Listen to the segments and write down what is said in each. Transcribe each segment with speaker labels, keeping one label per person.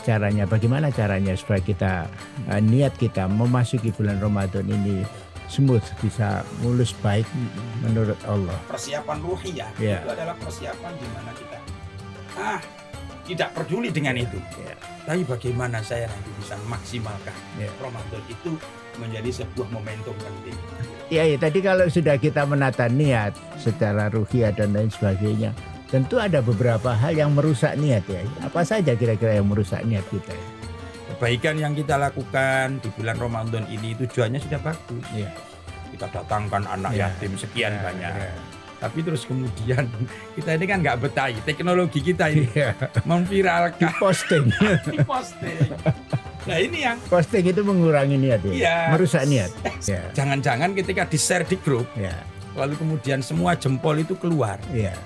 Speaker 1: caranya, bagaimana caranya supaya kita niat kita memasuki bulan Ramadan ini smooth, bisa mulus baik menurut Allah.
Speaker 2: Persiapan ruhiyah
Speaker 1: Ya.
Speaker 2: itu adalah persiapan di mana kita tidak peduli dengan itu.
Speaker 1: Ya.
Speaker 2: Tapi bagaimana saya nanti bisa memaksimalkan
Speaker 1: Ya.
Speaker 2: Ramadan itu menjadi sebuah momentum penting.
Speaker 1: Ya, tadi kalau sudah kita menata niat secara ruhiyah dan lain sebagainya, tentu ada beberapa hal yang merusak niat ya. Apa saja kira-kira yang merusak niat kita?
Speaker 2: Kebaikan yang kita lakukan di bulan Ramadan ini tujuannya sudah bagus.
Speaker 1: Ya.
Speaker 2: Kita datangkan anak
Speaker 1: Ya.
Speaker 2: yatim sekian
Speaker 1: Ya,
Speaker 2: banyak.
Speaker 1: ya.
Speaker 2: Tapi terus kemudian kita ini kan nggak betah, teknologi kita ini
Speaker 1: Ya.
Speaker 2: memviralkan,
Speaker 1: Posting.
Speaker 2: diposting. Nah ini yang
Speaker 1: Posting itu mengurangi niat ya.
Speaker 2: Iya.
Speaker 1: Merusak niat. Ya.
Speaker 2: jangan-jangan ketika di-share di grup,
Speaker 1: Ya.
Speaker 2: lalu kemudian semua jempol itu keluar
Speaker 1: Ya.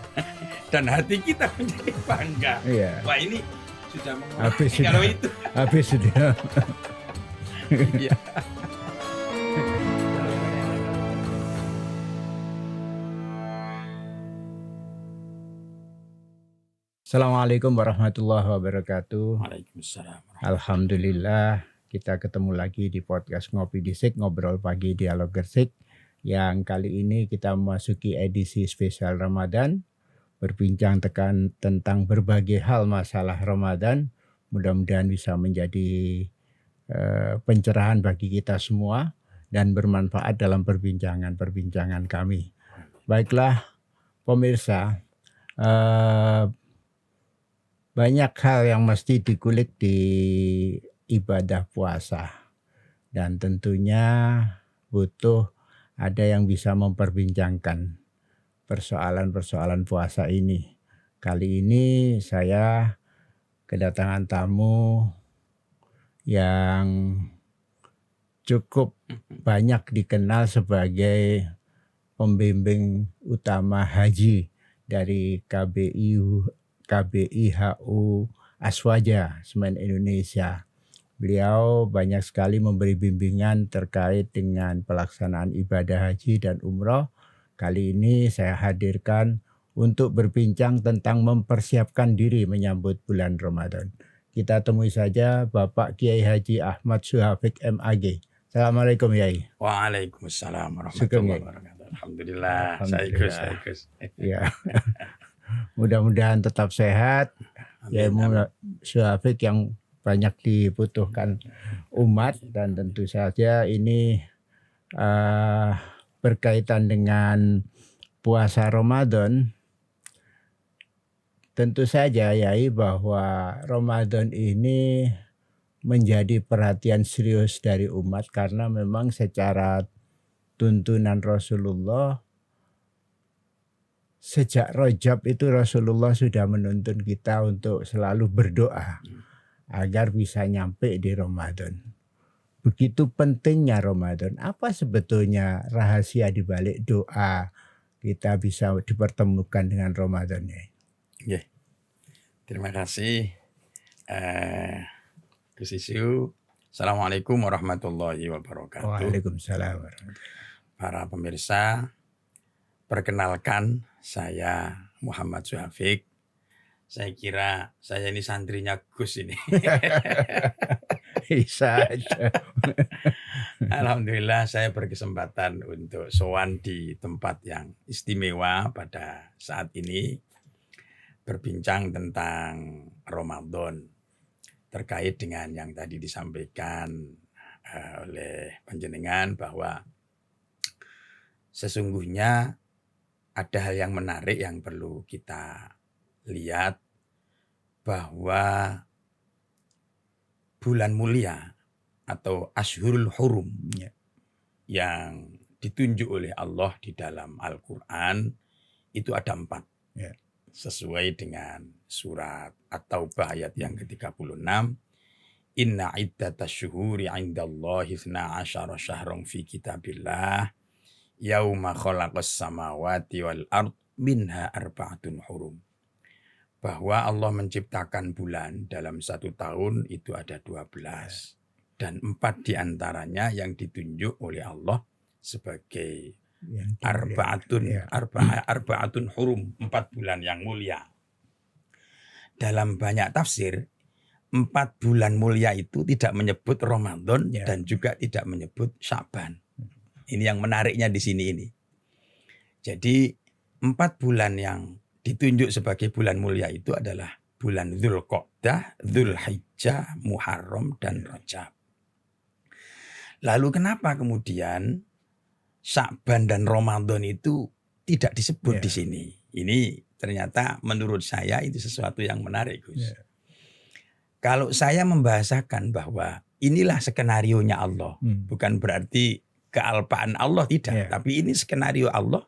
Speaker 2: dan hati kita menjadi bangga.
Speaker 1: Ya.
Speaker 2: Wah ini sudah
Speaker 1: Habis
Speaker 2: mengurangi kalau itu.
Speaker 1: Habis sudah.
Speaker 2: Iya.
Speaker 1: Assalamualaikum warahmatullahi wabarakatuh.
Speaker 2: Waalaikumsalam.
Speaker 1: Alhamdulillah kita ketemu lagi di podcast Ngopi Disik, Ngobrol Pagi Dialog Gersik. Yang kali ini kita memasuki edisi spesial Ramadan, berbincang tentang berbagai hal masalah Ramadan. Mudah-mudahan bisa menjadi pencerahan bagi kita semua dan bermanfaat dalam perbincangan kami. Baiklah pemirsa, banyak hal yang mesti dikulik di ibadah puasa dan tentunya butuh ada yang bisa memperbincangkan persoalan-persoalan puasa ini. Kali ini saya kedatangan tamu yang cukup banyak dikenal sebagai pembimbing utama haji dari KBIHU Aswaja Semen Indonesia. Beliau banyak sekali memberi bimbingan terkait dengan pelaksanaan ibadah haji dan umroh. Kali ini saya hadirkan untuk berbincang tentang mempersiapkan diri menyambut bulan Ramadan. Kita temui saja Bapak Kiai Haji Ahmad Syuhafik MAG. Assalamualaikum Yai.
Speaker 2: Waalaikumsalam warahmatullahi wabarakatuh. Alhamdulillah. Saya Gus.
Speaker 1: Ya. Mudah-mudahan tetap sehat. Ya, Syuhafik yang banyak dibutuhkan umat dan tentu saja ini berkaitan dengan puasa Ramadan. Tentu saja Yai bahwa Ramadan ini menjadi perhatian serius dari umat karena memang secara tuntunan Rasulullah sejak Rajab itu Rasulullah sudah menuntun kita untuk selalu berdoa agar bisa nyampe di Ramadan. Begitu pentingnya Ramadan. Apa sebetulnya rahasia di balik doa kita bisa dipertemukan dengan Ramadan ya?
Speaker 2: Yeah. Terima kasih Gus Isu. Assalamualaikum warahmatullahi wabarakatuh.
Speaker 1: Waalaikumsalam.
Speaker 2: Para pemirsa, perkenalkan saya Muhammad Syuhafik. Saya kira saya ini santrinya Gus ini.
Speaker 1: Bisa aja.
Speaker 2: Alhamdulillah saya berkesempatan untuk sowan di tempat yang istimewa pada saat ini, berbincang tentang Ramadan terkait dengan yang tadi disampaikan oleh panjenengan bahwa sesungguhnya ada hal yang menarik yang perlu kita lihat, bahwa bulan mulia atau Ashhurul Hurum yang ditunjuk oleh Allah di dalam Al-Quran itu ada 4. Sesuai dengan surat At-Taubah ayat yang ke-36. Inna iddatash syuhuri 'indallahi 12 syahran fi kitabillah yauma khalaqas samawati wal ard minha arba'atun hurum. Bahwa Allah menciptakan bulan dalam 1 tahun itu ada 12. Dan 4 diantaranya yang ditunjuk oleh Allah sebagai arba'atun hurum, 4 bulan yang mulia. Dalam banyak tafsir, 4 bulan mulia itu tidak menyebut Ramadan
Speaker 1: Ya.
Speaker 2: dan juga tidak menyebut Sya'ban. Ini yang menariknya di sini ini. Jadi 4 bulan yang ditunjuk sebagai bulan mulia itu adalah bulan Dzulqa'dah, Dzulhijjah, Muharram, dan Rajab. Lalu kenapa kemudian Sya'ban dan Ramadan itu tidak disebut
Speaker 1: Ya.
Speaker 2: di sini? Ini ternyata menurut saya itu sesuatu yang menarik, Gus.
Speaker 1: Ya.
Speaker 2: Kalau saya membahasakan bahwa inilah skenarionya Allah, bukan berarti kealpaan Allah, tidak.
Speaker 1: Ya.
Speaker 2: Tapi ini skenario Allah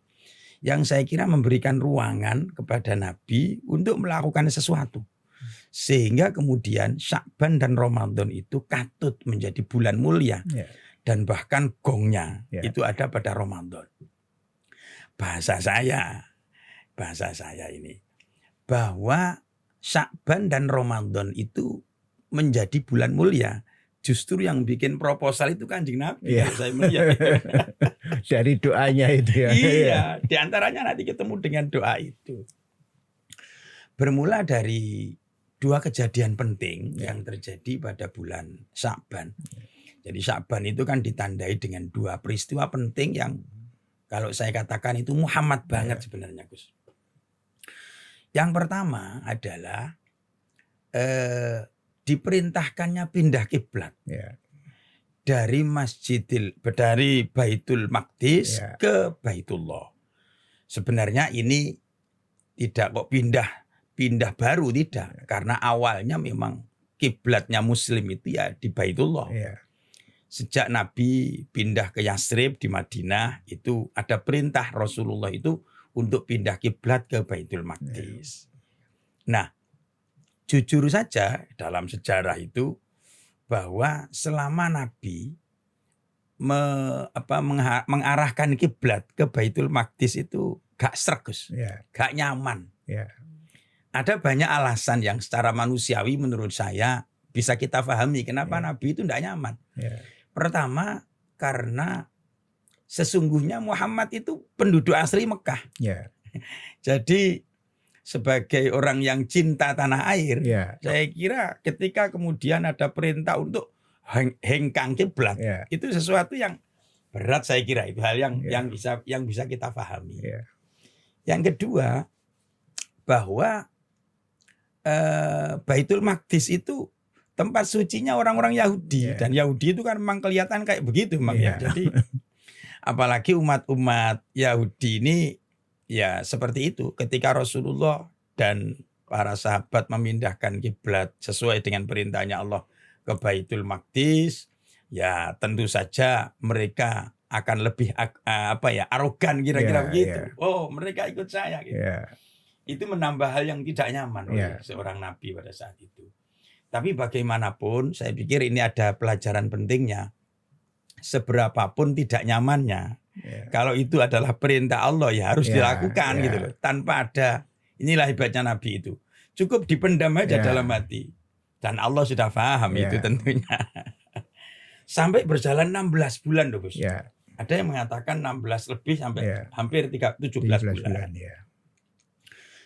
Speaker 2: yang saya kira memberikan ruangan kepada Nabi untuk melakukan sesuatu. Sehingga kemudian Sya'ban dan Ramadan itu katut menjadi bulan mulia.
Speaker 1: Ya.
Speaker 2: Dan bahkan gongnya
Speaker 1: Ya.
Speaker 2: itu ada pada Ramadan. Bahasa saya ini, bahwa Sya'ban dan Ramadan itu menjadi bulan mulia. Justru yang bikin proposal itu Kanjeng Nabi.
Speaker 1: Iya.
Speaker 2: Kalau saya melihat.
Speaker 1: Dari doanya itu ya.
Speaker 2: Iya, di antaranya nanti ketemu dengan doa itu. Bermula dari 2 kejadian penting yang terjadi pada bulan Sya'ban. Jadi Sya'ban itu kan ditandai dengan 2 peristiwa penting yang kalau saya katakan itu Muhammad banget sebenarnya, Gus. Yang pertama adalah diperintahkannya pindah kiblat.
Speaker 1: Ya.
Speaker 2: Dari Baitul Maqdis ke Baitullah. Sebenarnya ini tidak kok pindah baru, tidak. Karena awalnya memang kiblatnya Muslim itu ya di Baitullah.
Speaker 1: Ya.
Speaker 2: Sejak Nabi pindah ke Yasrib di Madinah itu ada perintah Rasulullah itu untuk pindah kiblat ke Baitul Maqdis. Nah, jujur saja dalam sejarah itu bahwa selama Nabi mengarahkan kiblat ke Baitul Maqdis itu gak sergus, gak nyaman.
Speaker 1: Ya.
Speaker 2: Ada banyak alasan yang secara manusiawi menurut saya bisa kita pahami kenapa Nabi itu tidak nyaman.
Speaker 1: Ya.
Speaker 2: Pertama, karena sesungguhnya Muhammad itu penduduk asli Mekah.
Speaker 1: Ya.
Speaker 2: Jadi sebagai orang yang cinta tanah air, saya kira ketika kemudian ada perintah untuk hengkang kiblat, itu sesuatu yang berat, saya kira itu hal yang bisa kita pahami. Yang kedua, bahwa Baitul Maqdis itu tempat sucinya orang-orang Yahudi, dan Yahudi itu kan memang kelihatan kayak begitu, memang ya. Jadi apalagi umat-umat Yahudi ini ya seperti itu. Ketika Rasulullah dan para sahabat memindahkan kiblat sesuai dengan perintahnya Allah ke Baitul Maqdis, ya tentu saja mereka akan lebih arogan kira-kira begitu. Oh, mereka ikut saya gitu. Itu menambah hal yang tidak nyaman oleh seorang nabi pada saat itu. Tapi bagaimanapun saya pikir ini ada pelajaran pentingnya. Seberapapun tidak nyamannya, kalau itu adalah perintah Allah ya harus dilakukan gitu loh. Tanpa ada, inilah hebatnya Nabi itu. Cukup dipendam aja dalam hati. Dan Allah sudah paham itu tentunya. Sampai berjalan 16 bulan loh, Gus. Ada yang mengatakan 16 lebih sampai hampir 17 bulan.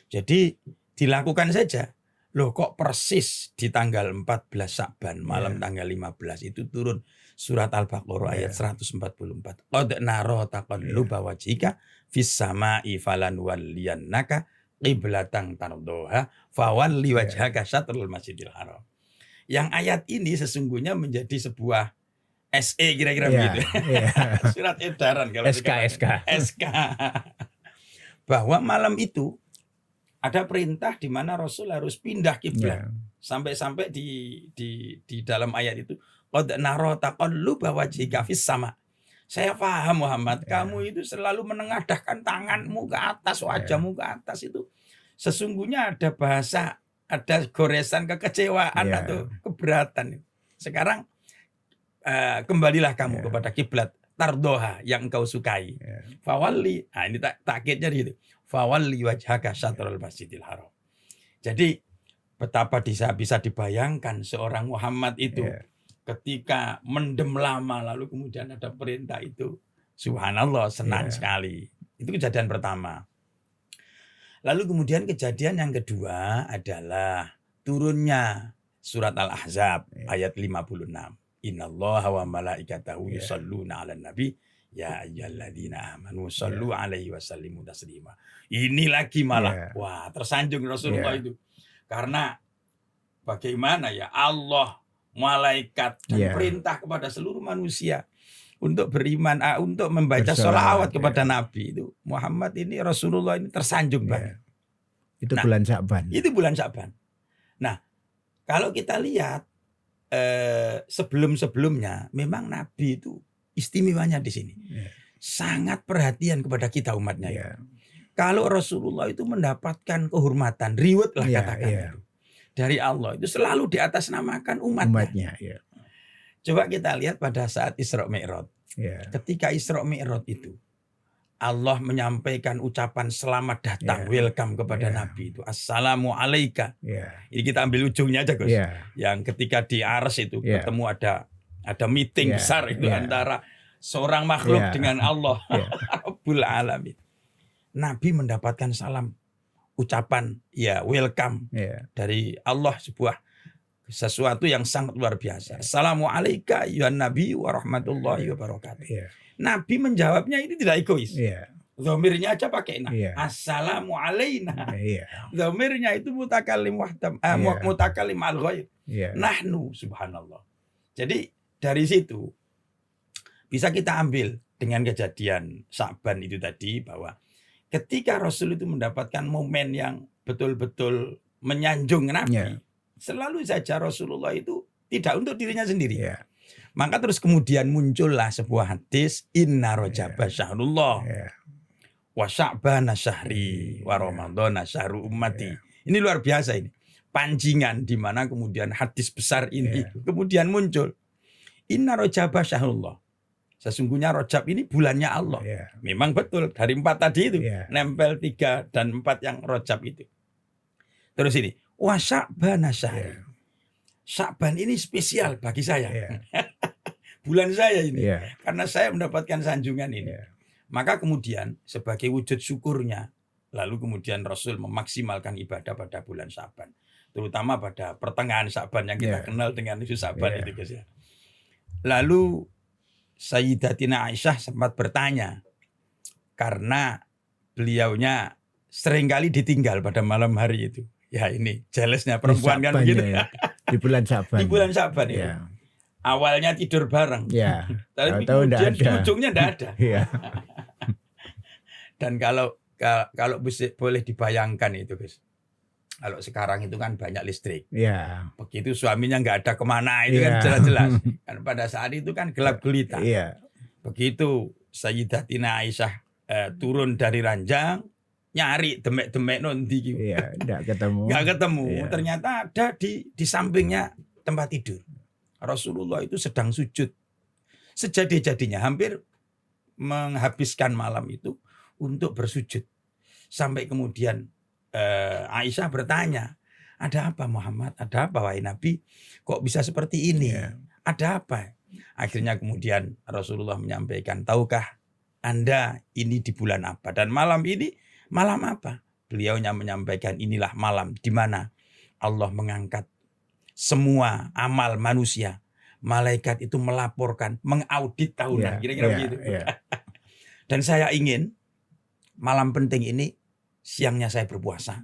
Speaker 2: Jadi dilakukan saja. Loh kok persis di tanggal 14 Sya'ban malam tanggal 15 itu turun surat Al-Baqarah ayat 144. Qad nara taqalluba wajhika fis sama'i falanwalliyannaka qiblatan tardoha fawalli wajhaka syatrul Masjidil Haram. Yang ayat ini sesungguhnya menjadi sebuah SE kira-kira begitu. Surat edaran kalau SK. Bahwa malam itu ada perintah di mana Rasul harus pindah kiblat. Sampai-sampai di dalam ayat itu qad nara taqalluba wajhika fis sama. Saya paham Muhammad, kamu itu selalu menengadahkan tanganmu ke atas, wajahmu ke atas itu. Sesungguhnya ada bahasa, ada goresan kekecewaan atau keberatan. Sekarang kembalilah kamu kepada kiblat tardoha yang engkau sukai. Fawalli, nah ini takkidnya di situ. Fawalli wajhaka syatrul Masjidil Haram. Jadi betapa bisa dibayangkan seorang Muhammad itu ketika mendem lama lalu kemudian ada perintah itu. Subhanallah, senang sekali. Itu kejadian pertama. Lalu kemudian kejadian yang kedua adalah turunnya surat Al-Ahzab
Speaker 1: Ya.
Speaker 2: ayat 56. Innallaha wa malaikatahu
Speaker 1: Ya.
Speaker 2: yusholluna 'alan nabi ya ayyuhalladzina amanu shollu 'alaihi wa sallimu taslima. Ini lagi malah
Speaker 1: Ya.
Speaker 2: wah tersanjung Rasulullah
Speaker 1: Ya.
Speaker 2: itu. Karena bagaimana ya Allah, malaikat dan
Speaker 1: Ya.
Speaker 2: perintah kepada seluruh manusia untuk beriman, untuk membaca
Speaker 1: Bersolawat,
Speaker 2: sholawat kepada
Speaker 1: ya.
Speaker 2: Nabi itu. Muhammad ini Rasulullah ini tersanjung
Speaker 1: Ya.
Speaker 2: banget.
Speaker 1: Itu
Speaker 2: Nah,
Speaker 1: bulan Sya'ban.
Speaker 2: Itu bulan Sya'ban. Nah, kalau kita lihat sebelum-sebelumnya memang Nabi itu istimewanya di sini.
Speaker 1: Ya.
Speaker 2: Sangat perhatian kepada kita umatnya.
Speaker 1: Ya.
Speaker 2: Kalau Rasulullah itu mendapatkan kehormatan, reward lah
Speaker 1: Ya,
Speaker 2: katakan
Speaker 1: ya.
Speaker 2: itu. Dari Allah itu selalu diatasnamakan umatnya.
Speaker 1: Umatnya. Ya.
Speaker 2: Coba kita lihat pada saat Isra Mi'raj.
Speaker 1: Ya.
Speaker 2: Ketika Isra Mi'raj itu Allah menyampaikan ucapan selamat datang,
Speaker 1: Ya.
Speaker 2: welcome kepada
Speaker 1: Ya.
Speaker 2: Nabi itu. Assalamu alaika.
Speaker 1: Ya.
Speaker 2: Ini kita ambil ujungnya aja, Gus.
Speaker 1: Ya.
Speaker 2: Yang ketika di Ars itu
Speaker 1: Ya.
Speaker 2: ketemu ada meeting
Speaker 1: Ya.
Speaker 2: besar itu
Speaker 1: Ya.
Speaker 2: antara seorang makhluk
Speaker 1: Ya.
Speaker 2: dengan Allah.
Speaker 1: Ya.
Speaker 2: Rabbul alamin. Nabi mendapatkan salam ucapan ya welcome
Speaker 1: Ya.
Speaker 2: dari Allah, sebuah sesuatu yang sangat luar biasa. Assalamu alaika ya Nabi wa rahmatullahi wa barakatuh.
Speaker 1: Ya.
Speaker 2: Nabi menjawabnya ini tidak egois.
Speaker 1: Ya.
Speaker 2: Dhamirnya aja pakai nah.
Speaker 1: Iya.
Speaker 2: Assalamu alaina.
Speaker 1: Iya.
Speaker 2: Dhamirnya itu mutakallim wahdam,
Speaker 1: Iya.
Speaker 2: mutakallim al ghaib.
Speaker 1: Iya.
Speaker 2: Nahnu subhanallah. Jadi dari situ bisa kita ambil dengan kejadian Sya'ban itu tadi bahwa ketika Rasul itu mendapatkan momen yang betul-betul menyanjung Nabi,
Speaker 1: Iya.
Speaker 2: selalu saja Rasulullah itu tidak untuk dirinya sendiri.
Speaker 1: Iya.
Speaker 2: Maka terus kemudian muncullah sebuah hadis, inna rajaba syahrullah
Speaker 1: Iya.
Speaker 2: wa sya'bana syahri wa
Speaker 1: Iya.
Speaker 2: ramadhana syahru ummati.
Speaker 1: Iya.
Speaker 2: Ini luar biasa ini. Pancingan di mana kemudian hadis besar ini
Speaker 1: Iya.
Speaker 2: kemudian muncul. Inna rajaba syahrullah. Sesungguhnya Rajab ini bulannya Allah.
Speaker 1: Iya.
Speaker 2: Memang betul dari 4 tadi itu.
Speaker 1: Iya.
Speaker 2: Nempel 3 dan 4 yang Rajab itu. Terus ini, wa sya'bana syahri.
Speaker 1: Iya.
Speaker 2: Sya'ban ini spesial bagi saya.
Speaker 1: Iya.
Speaker 2: Bulan saya ini.
Speaker 1: Iya.
Speaker 2: Karena saya mendapatkan sanjungan ini.
Speaker 1: Iya.
Speaker 2: Maka kemudian sebagai wujud syukurnya, lalu kemudian Rasul memaksimalkan ibadah pada bulan Sya'ban. Terutama pada pertengahan Sya'ban yang kita
Speaker 1: Iya.
Speaker 2: kenal dengan isu Sya'ban
Speaker 1: Iya.
Speaker 2: itu, Gus ya. Lalu Sayyidatina Aisyah sempat bertanya, karena beliaunya seringkali ditinggal pada malam hari itu. Ya ini jealous-nya perempuan kan
Speaker 1: Sya'ban
Speaker 2: begitu.
Speaker 1: ya. Di bulan Sya'ban.
Speaker 2: Di bulan Sya'ban itu.
Speaker 1: Iya.
Speaker 2: Awalnya tidur bareng.
Speaker 1: Iya.
Speaker 2: Tapi
Speaker 1: Tahu-tahu ndak
Speaker 2: kemudian di
Speaker 1: ada.
Speaker 2: ujungnya enggak ada.
Speaker 1: Iya.
Speaker 2: Dan kalau boleh dibayangkan itu, Gus. Kalau sekarang itu kan banyak listrik.
Speaker 1: Iya.
Speaker 2: Begitu suaminya nggak ada kemana itu kan
Speaker 1: Iya.
Speaker 2: jelas-jelas. Kan pada saat itu kan gelap gulita.
Speaker 1: Iya.
Speaker 2: Begitu Sayyidatina Aisyah turun dari ranjang, nyari demek-demek nondi gitu.
Speaker 1: Iya. Ndak ketemu.
Speaker 2: Nggak ketemu.
Speaker 1: Iya.
Speaker 2: Ternyata ada di sampingnya tempat tidur. Rasulullah itu sedang sujud. Sejadi-jadinya hampir menghabiskan malam itu untuk bersujud. Sampai kemudian Aisyah bertanya, ada apa Muhammad? Ada apa wahai Nabi? Kok bisa seperti ini?
Speaker 1: Iya.
Speaker 2: Ada apa? Akhirnya kemudian Rasulullah menyampaikan, tahukah Anda ini di bulan apa? Dan malam ini malam apa? Beliaunya menyampaikan, inilah malam di mana Allah mengangkat semua amal manusia. Malaikat itu melaporkan, mengaudit tahunan.
Speaker 1: Iya.
Speaker 2: Kira-kira
Speaker 1: Iya.
Speaker 2: begitu.
Speaker 1: Iya.
Speaker 2: Dan saya ingin malam penting ini siangnya saya berpuasa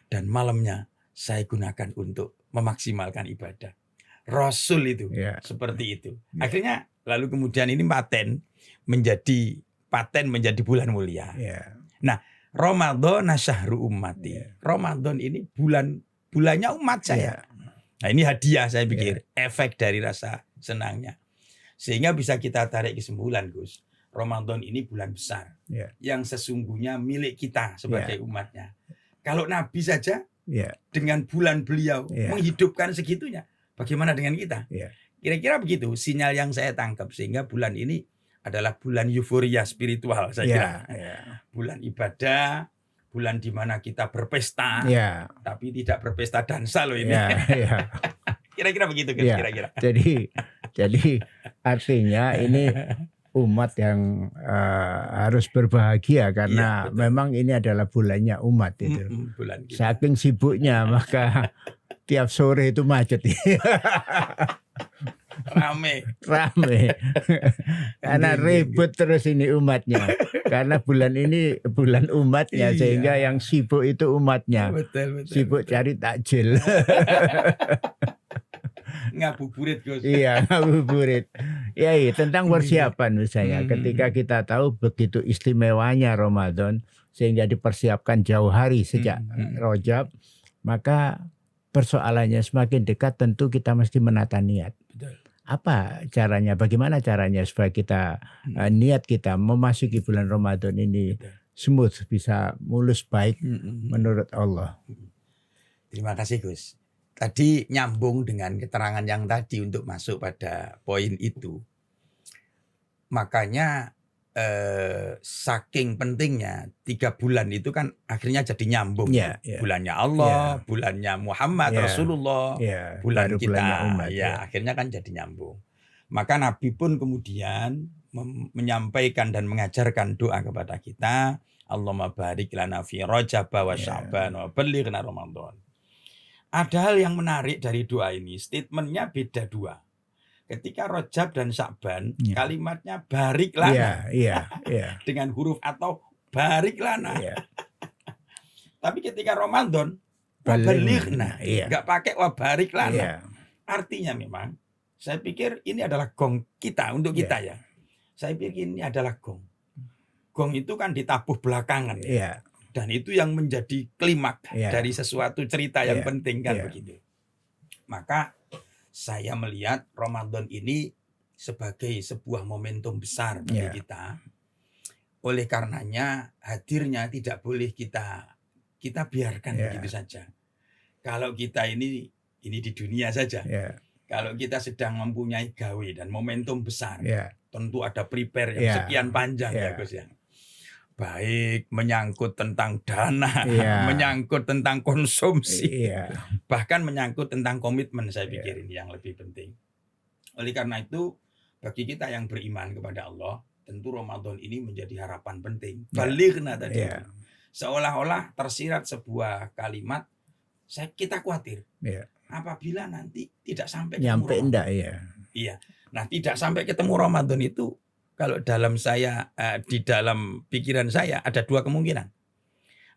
Speaker 2: dan malamnya saya gunakan untuk memaksimalkan ibadah. Rasul itu
Speaker 1: Iya.
Speaker 2: seperti itu.
Speaker 1: Iya.
Speaker 2: Akhirnya lalu kemudian ini paten menjadi bulan mulia.
Speaker 1: Iya.
Speaker 2: Ramadan syahru ummati.
Speaker 1: Iya.
Speaker 2: Ramadan ini bulannya umat saya.
Speaker 1: Iya.
Speaker 2: Nah ini hadiah saya pikir, efek dari rasa senangnya. Sehingga bisa kita tarik kesimpulan, Gus. Ramadan ini bulan besar.
Speaker 1: Iya.
Speaker 2: Yang sesungguhnya milik kita sebagai umatnya. Kalau Nabi saja
Speaker 1: Iya.
Speaker 2: dengan bulan beliau
Speaker 1: Iya.
Speaker 2: menghidupkan segitunya, bagaimana dengan kita?
Speaker 1: Iya.
Speaker 2: Kira-kira begitu sinyal yang saya tangkap. Sehingga bulan ini adalah bulan euforia spiritual saya
Speaker 1: Iya.
Speaker 2: kira.
Speaker 1: Iya.
Speaker 2: Bulan ibadah, bulan di mana kita berpesta,
Speaker 1: Iya.
Speaker 2: tapi tidak berpesta dansa loh ini.
Speaker 1: Iya. Iya.
Speaker 2: Kira-kira begitu kan?
Speaker 1: Iya.
Speaker 2: Kira-kira.
Speaker 1: Jadi artinya ini umat yang harus berbahagia karena
Speaker 2: Iya, betul.
Speaker 1: memang ini adalah bulannya umat itu.
Speaker 2: Bulan kita.
Speaker 1: Saking sibuknya maka tiap sore itu macet.
Speaker 2: Rame.
Speaker 1: Karena ribut terus ini umatnya. Karena bulan ini bulan umatnya,
Speaker 2: Iya.
Speaker 1: sehingga yang sibuk itu umatnya.
Speaker 2: Betul.
Speaker 1: Sibuk cari takjil.
Speaker 2: Ngabuburit, Gus.
Speaker 1: Iya, ngabuburit. Ya, tentang persiapan misalnya. Ketika kita tahu begitu istimewanya Ramadan, sehingga dipersiapkan jauh hari sejak Rajab, maka persoalannya semakin dekat, tentu kita mesti menata niat.
Speaker 2: Betul.
Speaker 1: Apa caranya, bagaimana caranya supaya kita niat kita memasuki bulan Ramadan ini smooth, bisa mulus baik menurut Allah.
Speaker 2: Terima kasih, Gus. Tadi nyambung dengan keterangan yang tadi untuk masuk pada poin itu. Makanya saking pentingnya 3 bulan itu kan akhirnya jadi nyambung. Bulannya Allah, bulannya Muhammad, Rasulullah, bulan kita.
Speaker 1: Bulannya umat,
Speaker 2: akhirnya kan jadi nyambung. Maka Nabi pun kemudian menyampaikan dan mengajarkan doa kepada kita, Allahumma barik lana fi Rajab wa Sya'ban wa ballighna Ramadan. Ada hal yang menarik dari doa ini, statementnya beda 2. Ketika Rajab dan Sya'ban, kalimatnya barik lana. Dengan huruf atau barik lana. Tapi ketika Ramadan, balighna. Enggak pakai wa barik lana. Artinya memang, saya pikir ini adalah gong kita, untuk kita ya. Saya pikir ini adalah gong. Gong itu kan ditabuh belakangan. Dan itu yang menjadi klimak dari sesuatu cerita yang penting kan begitu. Maka saya melihat Ramadan ini sebagai sebuah momentum besar bagi kita. Oleh karenanya hadirnya tidak boleh kita biarkan begitu saja. Kalau kita ini di dunia saja. Kalau kita sedang mempunyai gawe dan momentum besar, tentu ada prepare yang sekian panjang ya Gus ya. Baik menyangkut tentang dana, menyangkut tentang konsumsi, bahkan menyangkut tentang komitmen, saya pikir ini yang lebih penting. Oleh karena itu, bagi kita yang beriman kepada Allah, tentu Ramadan ini menjadi harapan penting. Balighna tadi. Seolah-olah tersirat sebuah kalimat, kita khawatir. Apabila nanti tidak sampai ketemu Ramadan. Iya. Nah, tidak sampai ketemu Ramadan itu, kalau dalam saya, di dalam pikiran saya ada 2 kemungkinan.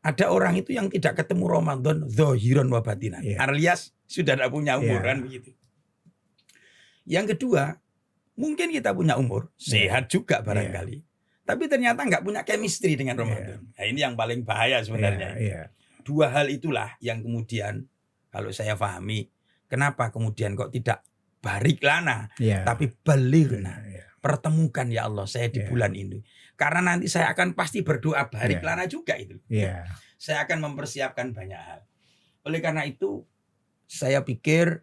Speaker 2: Ada orang itu yang tidak ketemu Ramadan zahiran wa batinan, alias sudah tidak punya umur kan begitu. Yang kedua, mungkin kita punya umur, sehat juga barangkali, tapi ternyata nggak punya chemistry dengan Ramadan. Nah, ini yang paling bahaya sebenarnya. 2 hal itulah yang kemudian kalau saya pahami, kenapa kemudian kok tidak barik lana, tapi balighna. Pertemukan ya Allah saya di bulan ini. Karena nanti saya akan pasti berdoa barik lana juga itu. Saya akan mempersiapkan banyak hal. Oleh karena itu saya pikir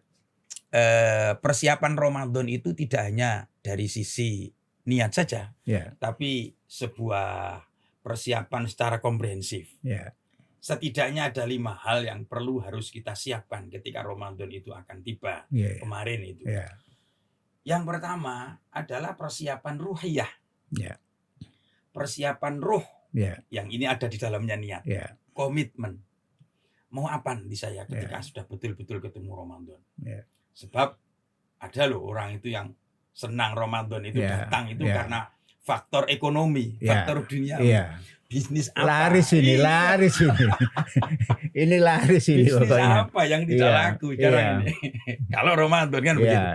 Speaker 2: persiapan Ramadan itu tidak hanya dari sisi niat saja, tapi sebuah persiapan secara komprehensif. Setidaknya ada 5 hal yang harus kita siapkan ketika Ramadan itu akan tiba kemarin itu. Yang pertama adalah persiapan ruhiyah. Persiapan ruh. Yang ini ada di dalamnya niat. Komitmen. Mau apa di saya ketika sudah betul-betul ketemu Ramadan. Sebab ada loh orang itu yang senang Ramadan itu datang itu karena faktor ekonomi, faktor dunia. Bisnis apa?
Speaker 1: Laris ini. Ini laris ini.
Speaker 2: Bisnis
Speaker 1: pokoknya.
Speaker 2: apa yang tidak laku sekarang ini? Kalau Ramadan kan begitu.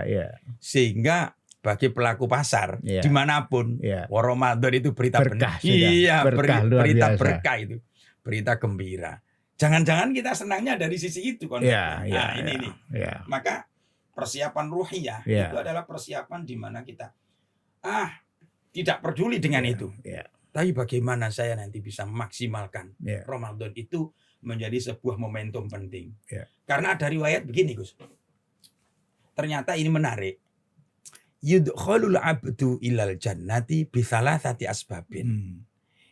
Speaker 2: Sehingga bagi pelaku pasar dimanapun, Ramadan itu berita
Speaker 1: berkah.
Speaker 2: Berita berkah itu, berita gembira. Jangan-jangan kita senangnya dari sisi itu ini. Maka persiapan ruhiyah itu adalah persiapan di mana kita tidak peduli dengan itu. Tapi bagaimana saya nanti bisa memaksimalkan Ramadan itu menjadi sebuah momentum penting. Karena ada riwayat begini, Gus. Ternyata ini menarik. Yudkhalul abdu ilal jannati bisalasati asbabin.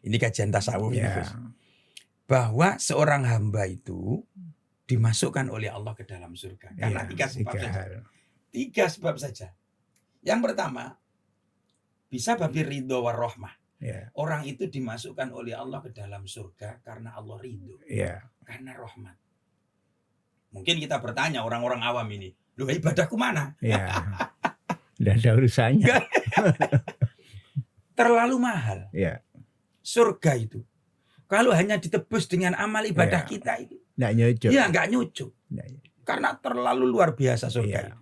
Speaker 2: Ini kajian tasawuf ini, Gus. Bahwa seorang hamba itu dimasukkan oleh Allah ke dalam surga. Karena 3 sebab saja. 3 sebab saja. Yang pertama, bisa babir ridho war rahmah. Orang itu dimasukkan oleh Allah ke dalam surga karena Allah ridho, karena rahmat. Mungkin kita bertanya orang-orang awam ini, loh ibadahku mana?
Speaker 1: Ya. Tidak ada urusannya.
Speaker 2: Terlalu mahal.
Speaker 1: Ya.
Speaker 2: Surga itu. Kalau hanya ditebus dengan amal ibadah
Speaker 1: Ya.
Speaker 2: kita itu.
Speaker 1: Nggak nyocok.
Speaker 2: Ya nggak nyucuk. Karena terlalu luar biasa surga
Speaker 1: Ya.
Speaker 2: itu.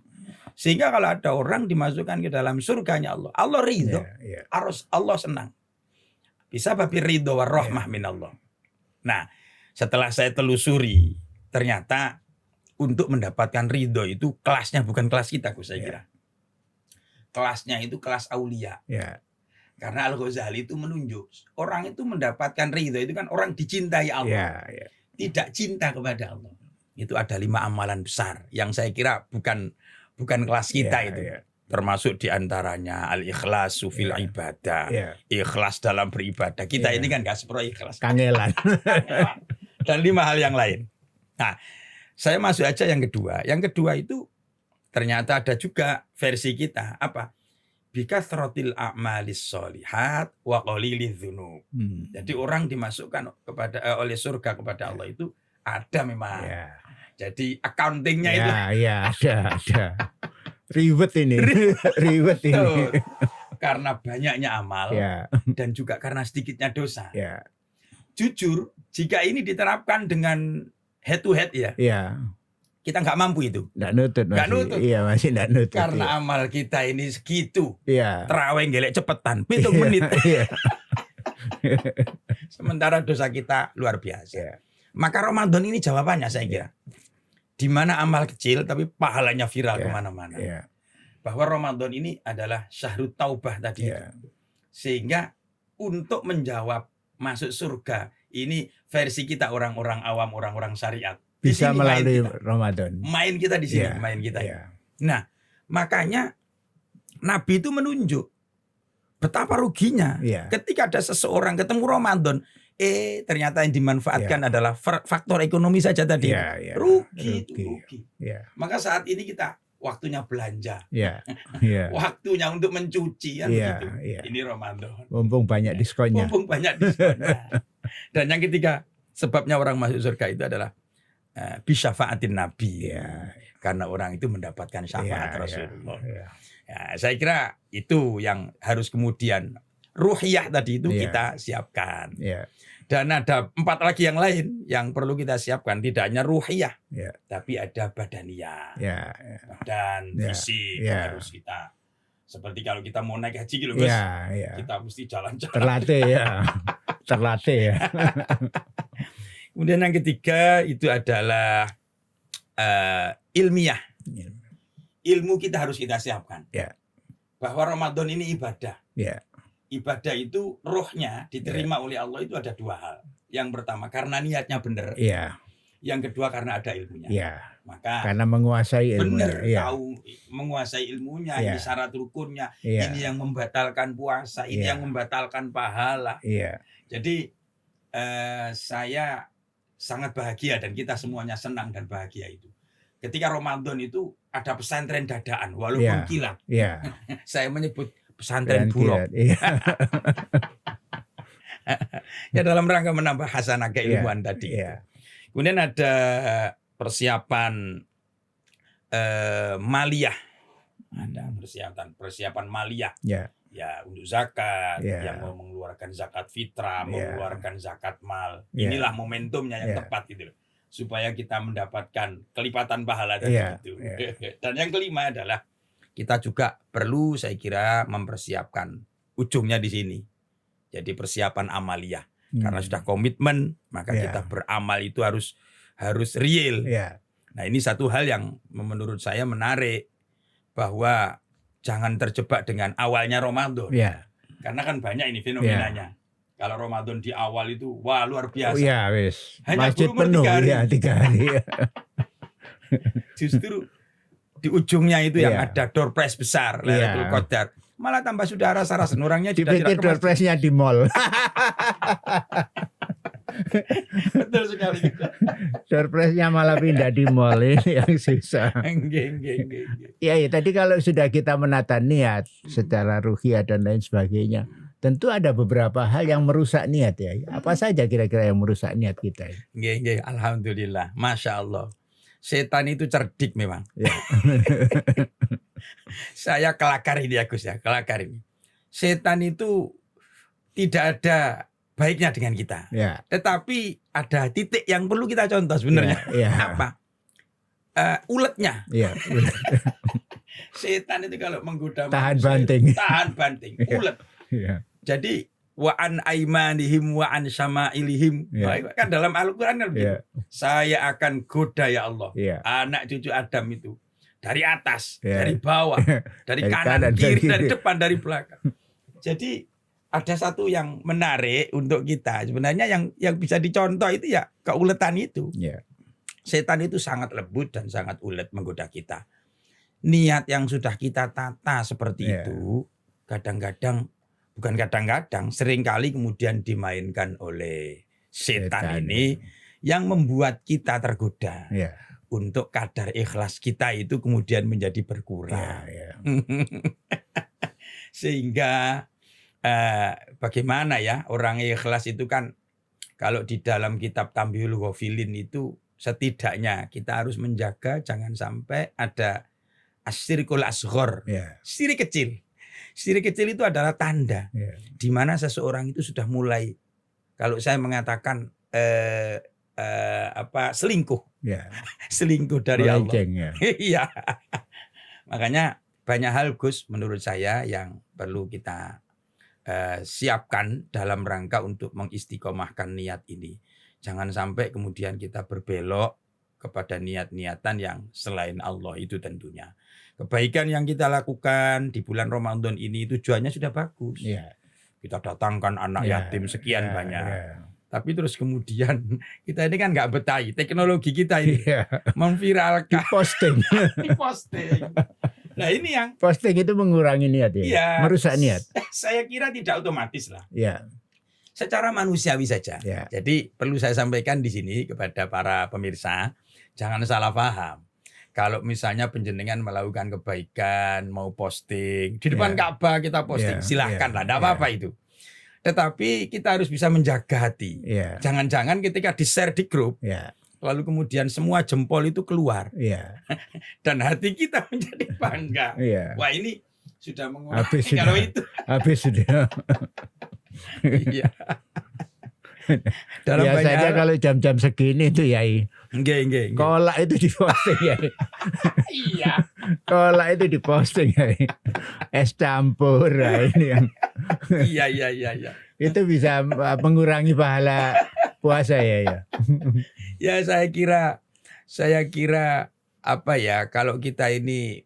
Speaker 2: Sehingga kalau ada orang dimasukkan ke dalam surganya Allah. Allah ridho.
Speaker 1: Ya.
Speaker 2: Allah senang. Bisa babi ridho wa rahmah minallah. Nah, setelah saya telusuri, ternyata untuk mendapatkan ridho itu kelasnya bukan kelas kita, saya kira. Kelasnya itu kelas aulia.
Speaker 1: Ya.
Speaker 2: Karena Al-Ghazali itu menunjuk orang itu mendapatkan ridho itu kan orang dicintai Allah.
Speaker 1: Ya.
Speaker 2: Tidak cinta kepada Allah. Itu ada 5 amalan besar yang saya kira bukan kelas kita
Speaker 1: Ya.
Speaker 2: itu.
Speaker 1: Ya.
Speaker 2: Termasuk diantaranya al-ikhlasu fil ibadah.
Speaker 1: Ya.
Speaker 2: Ikhlas dalam beribadah. Kita
Speaker 1: Ya.
Speaker 2: ini kan gak sepro ikhlas.
Speaker 1: Kangelan.
Speaker 2: Dan 5 hal yang lain. Nah, saya masuk aja yang kedua. Yang kedua itu ternyata ada juga versi kita. Apa? Bikathratil a'malis sholihat wa qaliliz dzunub. Jadi orang dimasukkan kepada oleh surga kepada Allah itu ada memang.
Speaker 1: Ya.
Speaker 2: Jadi accountingnya itu.
Speaker 1: Ya, ada. Ribet ini. Ribet ini.
Speaker 2: Betul. Karena banyaknya amal
Speaker 1: Ya.
Speaker 2: dan juga karena sedikitnya dosa.
Speaker 1: Ya.
Speaker 2: Jujur, jika ini diterapkan dengan head to head ya,
Speaker 1: Ya.
Speaker 2: kita nggak mampu itu.
Speaker 1: Nggak nutut masih.
Speaker 2: Nggak nutut.
Speaker 1: Iya, masih nggak nutut.
Speaker 2: Karena amal kita ini segitu.
Speaker 1: Iya.
Speaker 2: Terawih gelek cepetan, 7 menit.
Speaker 1: Iya.
Speaker 2: Sementara dosa kita luar biasa.
Speaker 1: Iya.
Speaker 2: Maka Ramadan ini jawabannya saya kira. Di mana amal kecil tapi pahalanya viral kemana-mana.
Speaker 1: Iya.
Speaker 2: Bahwa Ramadan ini adalah syahrut taubah tadi.
Speaker 1: Iya.
Speaker 2: Sehingga untuk menjawab masuk surga, ini versi kita orang-orang awam, orang-orang syariat. Di
Speaker 1: Bisa
Speaker 2: sini
Speaker 1: melalui
Speaker 2: main kita.
Speaker 1: Ramadan.
Speaker 2: Main kita di sini,
Speaker 1: Iya.
Speaker 2: main kita.
Speaker 1: Iya.
Speaker 2: Nah, makanya Nabi itu menunjuk betapa ruginya
Speaker 1: Iya.
Speaker 2: ketika ada seseorang ketemu Ramadan, ternyata yang dimanfaatkan adalah faktor ekonomi saja tadi.
Speaker 1: Iya, iya.
Speaker 2: Rugi itu rugi.
Speaker 1: Iya.
Speaker 2: Maka saat ini kita waktunya belanja,
Speaker 1: Iya. Iya.
Speaker 2: waktunya untuk mencuci kan
Speaker 1: Iya,
Speaker 2: begitu.
Speaker 1: iya.
Speaker 2: Ini Ramadan.
Speaker 1: Mumpung banyak diskonnya.
Speaker 2: Mumpung banyak diskonnya. Dan yang ketiga, sebabnya orang masuk surga itu adalah bisyafaatin Nabi.
Speaker 1: Iya.
Speaker 2: Karena orang itu mendapatkan syafaat
Speaker 1: Iya,
Speaker 2: Rasulullah.
Speaker 1: iya.
Speaker 2: Ya, saya kira itu yang harus kemudian ruhiyah tadi itu
Speaker 1: Iya.
Speaker 2: kita siapkan.
Speaker 1: Iya.
Speaker 2: Dan ada 4 lagi yang lain yang perlu kita siapkan. Tidak hanya ruhiyah,
Speaker 1: Iya.
Speaker 2: tapi ada badaniyah.
Speaker 1: Iya.
Speaker 2: Dan
Speaker 1: Iya.
Speaker 2: fisik
Speaker 1: Iya.
Speaker 2: harus kita. Seperti kalau kita mau naik haji gitu, Gus.
Speaker 1: Iya. Iya.
Speaker 2: Kita mesti jalan-jalan.
Speaker 1: Terlatih ya. Terlatih ya.
Speaker 2: Kemudian yang ketiga itu adalah ilmiah. Ilmu kita harus kita siapkan.
Speaker 1: Ya.
Speaker 2: Bahwa Ramadan ini ibadah.
Speaker 1: Ya.
Speaker 2: Ibadah itu rohnya diterima oleh Allah itu ada 2 hal. Yang pertama karena niatnya benar.
Speaker 1: Iya.
Speaker 2: Yang kedua karena ada ilmunya.
Speaker 1: Iya.
Speaker 2: Maka
Speaker 1: Karena menguasai ilmu.
Speaker 2: benar
Speaker 1: Iya.
Speaker 2: tahu menguasai ilmunya,
Speaker 1: Iya.
Speaker 2: ini syarat rukunnya,
Speaker 1: Iya.
Speaker 2: ini yang membatalkan puasa, ini
Speaker 1: Iya.
Speaker 2: yang membatalkan pahala.
Speaker 1: Iya.
Speaker 2: Jadi saya sangat bahagia dan kita semuanya senang dan bahagia itu. Ketika Ramadan itu ada pesantren dadaan walaupun
Speaker 1: Iya.
Speaker 2: kilat.
Speaker 1: Iya.
Speaker 2: Saya menyebut pesantren bulog.
Speaker 1: Iya.
Speaker 2: Ya dalam rangka menambah hasanah keilmuan tadi.
Speaker 1: Iya.
Speaker 2: Kemudian ada persiapan maliyah. Ada persiapan maliyah.
Speaker 1: Iya.
Speaker 2: Ya untuk zakat,
Speaker 1: Iya.
Speaker 2: yang mau mengeluarkan zakat fitrah,
Speaker 1: Iya.
Speaker 2: mengeluarkan zakat mal.
Speaker 1: Iya.
Speaker 2: Inilah momentumnya yang
Speaker 1: Iya.
Speaker 2: tepat gitu loh. Supaya kita mendapatkan kelipatan pahala tadi
Speaker 1: Iya.
Speaker 2: itu.
Speaker 1: Iya.
Speaker 2: Dan yang kelima adalah kita juga perlu saya kira mempersiapkan ujungnya di sini. Jadi persiapan amaliyah. Karena sudah komitmen, maka
Speaker 1: Iya.
Speaker 2: kita beramal itu harus real.
Speaker 1: Iya.
Speaker 2: Nah, ini satu hal yang menurut saya menarik, bahwa jangan terjebak dengan awalnya Ramadan.
Speaker 1: Iya.
Speaker 2: Karena kan banyak ini fenomenanya. Kalau Ramadan di awal itu wah luar biasa.
Speaker 1: Oh, iya, wis.
Speaker 2: Hanya
Speaker 1: Masjid
Speaker 2: berumur
Speaker 1: penuh
Speaker 2: 3 hari.
Speaker 1: ya 3 hari.
Speaker 2: Justru di ujungnya itu yang
Speaker 1: Iya.
Speaker 2: ada door prize besar, Lailatul
Speaker 1: Iya.
Speaker 2: Qadar. Malah tambah sudah rasa-rasa orangnya sudah
Speaker 1: Dipikir
Speaker 2: tidak ke
Speaker 1: door
Speaker 2: masjid.
Speaker 1: prize-nya di mall.
Speaker 2: Betul sekali.
Speaker 1: Door prize-nya malah pindah di mall, ini yang susah.
Speaker 2: Enggak.
Speaker 1: Ya, tadi kalau sudah kita menata niat secara ruhiyah dan lain sebagainya, tentu ada beberapa hal yang merusak niat ya. Apa saja kira-kira yang merusak niat kita?
Speaker 2: Enggak. Alhamdulillah. Masya Allah. setan itu cerdik memang.
Speaker 1: Ya.
Speaker 2: Saya kelakar ini ya Gus ya, kelakar ini. Setan itu tidak ada baiknya dengan kita.
Speaker 1: Ya.
Speaker 2: Tetapi ada titik yang perlu kita contoh sebenarnya.
Speaker 1: Ya.
Speaker 2: Apa? Uletnya.
Speaker 1: Ya.
Speaker 2: Setan itu kalau menggoda
Speaker 1: Tahan
Speaker 2: manusia,
Speaker 1: banting.
Speaker 2: tahan banting, ulet.
Speaker 1: Ya.
Speaker 2: Jadi wa an aimanihim wa an syama'ilihim.
Speaker 1: Ya.
Speaker 2: Kan dalam Al-Qur'an kan begitu.
Speaker 1: Ya.
Speaker 2: Saya akan goda ya Allah.
Speaker 1: Ya.
Speaker 2: Anak cucu Adam itu dari atas,
Speaker 1: Ya.
Speaker 2: dari bawah, dari kanan, kiri, dari depan, dari belakang. Jadi ada satu yang menarik untuk kita. Sebenarnya yang bisa dicontoh itu ya keuletan itu.
Speaker 1: Ya.
Speaker 2: Setan itu sangat lembut dan sangat ulet menggoda kita. Niat yang sudah kita tata seperti
Speaker 1: Ya.
Speaker 2: itu, kadang-kadang, bukan kadang-kadang, seringkali kemudian dimainkan oleh setan ini yang membuat kita tergoda.
Speaker 1: Ya.
Speaker 2: Untuk kadar ikhlas kita itu kemudian menjadi berkurang.
Speaker 1: Ya.
Speaker 2: Sehingga bagaimana ya orang ikhlas itu kan, kalau di dalam kitab Tambihul Ghafilin itu setidaknya kita harus menjaga jangan sampai ada asyirkul asghar,
Speaker 1: Ya.
Speaker 2: syirik kecil. Syirik kecil itu adalah tanda
Speaker 1: Ya.
Speaker 2: di mana seseorang itu sudah mulai, kalau saya mengatakan selingkuh,
Speaker 1: Ya.
Speaker 2: selingkuh dari Allah.
Speaker 1: Melenceng, ya.
Speaker 2: Iya. Makanya banyak hal Gus menurut saya yang perlu kita siapkan dalam rangka untuk mengistiqomahkan niat ini. Jangan sampai kemudian kita berbelok kepada niat-niatan yang selain Allah itu tentunya. Kebaikan yang kita lakukan di bulan Ramadan ini tujuannya sudah bagus.
Speaker 1: Ya.
Speaker 2: Kita datangkan anak
Speaker 1: Ya.
Speaker 2: yatim sekian
Speaker 1: Ya.
Speaker 2: banyak.
Speaker 1: Ya.
Speaker 2: Tapi terus kemudian kita ini kan nggak betahi. Teknologi kita ini
Speaker 1: Ya.
Speaker 2: memviralkan,
Speaker 1: Posting.
Speaker 2: diposting. Nah ini yang
Speaker 1: Posting itu mengurangi niat ya.
Speaker 2: Iya,
Speaker 1: Merusak niat.
Speaker 2: saya kira tidak otomatis lah.
Speaker 1: Ya.
Speaker 2: Secara manusiawi saja.
Speaker 1: Ya.
Speaker 2: Jadi perlu saya sampaikan di sini kepada para pemirsa, jangan salah paham. Kalau misalnya penjenengan melakukan kebaikan, mau posting di depan
Speaker 1: Ya.
Speaker 2: Ka'bah kita posting,
Speaker 1: Ya.
Speaker 2: silahkan
Speaker 1: Ya.
Speaker 2: lah, tidak apa-apa itu. Tetapi kita harus bisa menjaga hati.
Speaker 1: Ya.
Speaker 2: Jangan-jangan ketika di-share di grup,
Speaker 1: Ya.
Speaker 2: lalu kemudian semua jempol itu keluar
Speaker 1: Ya.
Speaker 2: dan hati kita menjadi bangga.
Speaker 1: Ya.
Speaker 2: Wah ini sudah mengurangi
Speaker 1: Habis sudah.
Speaker 2: kalau itu.
Speaker 1: Habis sudah.
Speaker 2: Iya. Dalam banyak
Speaker 1: Biasanya
Speaker 2: hal,
Speaker 1: kalau jam-jam segini tuh ya,
Speaker 2: enggak.
Speaker 1: kolak itu diposting ya.
Speaker 2: Iya.
Speaker 1: Kolak itu diposting ya. Es campur ya, ini yang
Speaker 2: Iya.
Speaker 1: itu bisa mengurangi pahala puasa ya.
Speaker 2: Ya saya kira apa ya, kalau kita ini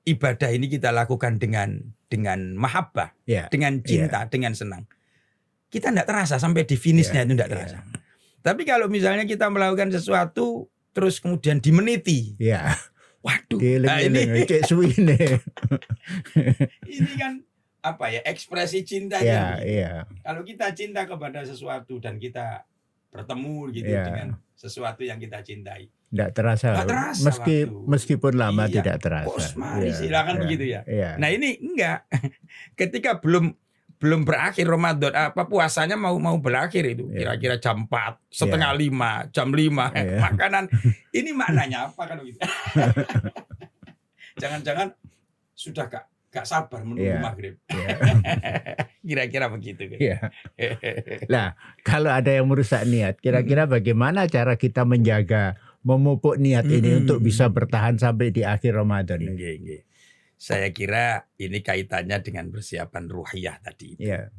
Speaker 2: ibadah ini kita lakukan dengan mahabbah,
Speaker 1: Ya.
Speaker 2: dengan cinta, dengan senang. Kita tidak terasa sampai di finishnya itu tidak terasa. Tapi kalau misalnya kita melakukan sesuatu terus kemudian dimeniti,
Speaker 1: Ya.
Speaker 2: waduh, nah
Speaker 1: Dieling-eling cek suwine.
Speaker 2: ini kan apa ya, ekspresi cinta
Speaker 1: Ya,
Speaker 2: ini.
Speaker 1: iya.
Speaker 2: Kalau kita cinta kepada sesuatu dan kita bertemu gitu
Speaker 1: Ya.
Speaker 2: dengan sesuatu yang kita cintai,
Speaker 1: Enggak terasa.
Speaker 2: Nggak terasa waktu.
Speaker 1: Meskipun lama
Speaker 2: Iya.
Speaker 1: tidak terasa.
Speaker 2: Bos, mari
Speaker 1: Iya,
Speaker 2: silakan
Speaker 1: iya,
Speaker 2: begitu ya.
Speaker 1: Iya.
Speaker 2: Nah ini enggak. Ketika belum berakhir Ramadan, puasanya mau berakhir itu,
Speaker 1: Iya.
Speaker 2: kira-kira jam 4, setengah 5, jam 5,
Speaker 1: Iya.
Speaker 2: makanan. Ini maknanya apa kan begitu? Jangan-jangan sudah gak sabar menunggu
Speaker 1: Iya.
Speaker 2: maghrib.
Speaker 1: Iya.
Speaker 2: Kira-kira begitu kan.
Speaker 1: Iya. Nah, kalau ada yang merusak niat, kira-kira bagaimana cara kita menjaga, memupuk niat ini untuk bisa bertahan sampai di akhir Ramadan ini?
Speaker 2: Nggih. Saya kira ini kaitannya dengan persiapan ruhiyah tadi.
Speaker 1: Iya.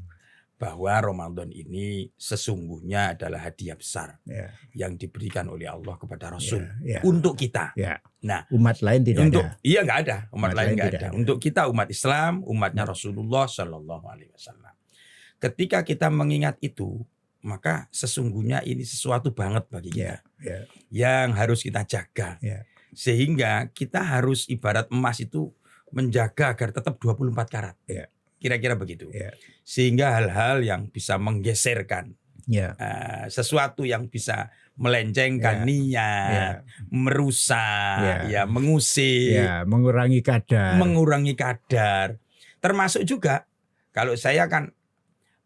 Speaker 2: Bahwa Ramadan ini sesungguhnya adalah hadiah besar
Speaker 1: Iya.
Speaker 2: yang diberikan oleh Allah kepada Rasul
Speaker 1: Iya.
Speaker 2: untuk kita.
Speaker 1: Ya.
Speaker 2: Nah,
Speaker 1: Umat lain tidak
Speaker 2: untuk
Speaker 1: ada.
Speaker 2: iya nggak ada, umat lain nggak
Speaker 1: tidak
Speaker 2: ada.
Speaker 1: ada.
Speaker 2: Untuk kita umat Islam, umatnya Rasulullah Shallallahu Alaihi Wasallam. Ketika kita mengingat itu, maka sesungguhnya ini sesuatu banget bagi kita
Speaker 1: Ya.
Speaker 2: yang harus kita jaga.
Speaker 1: Ya.
Speaker 2: Sehingga kita harus ibarat emas itu menjaga agar tetap 24 karat.
Speaker 1: Ya.
Speaker 2: Kira-kira begitu.
Speaker 1: Ya.
Speaker 2: Sehingga hal-hal yang bisa menggeserkan
Speaker 1: Ya.
Speaker 2: sesuatu yang bisa melencengkan
Speaker 1: Ya.
Speaker 2: niat, merusak,
Speaker 1: Ya.
Speaker 2: mengusik,
Speaker 1: Ya, mengurangi kadar.
Speaker 2: mengurangi kadar. Termasuk juga kalau saya kan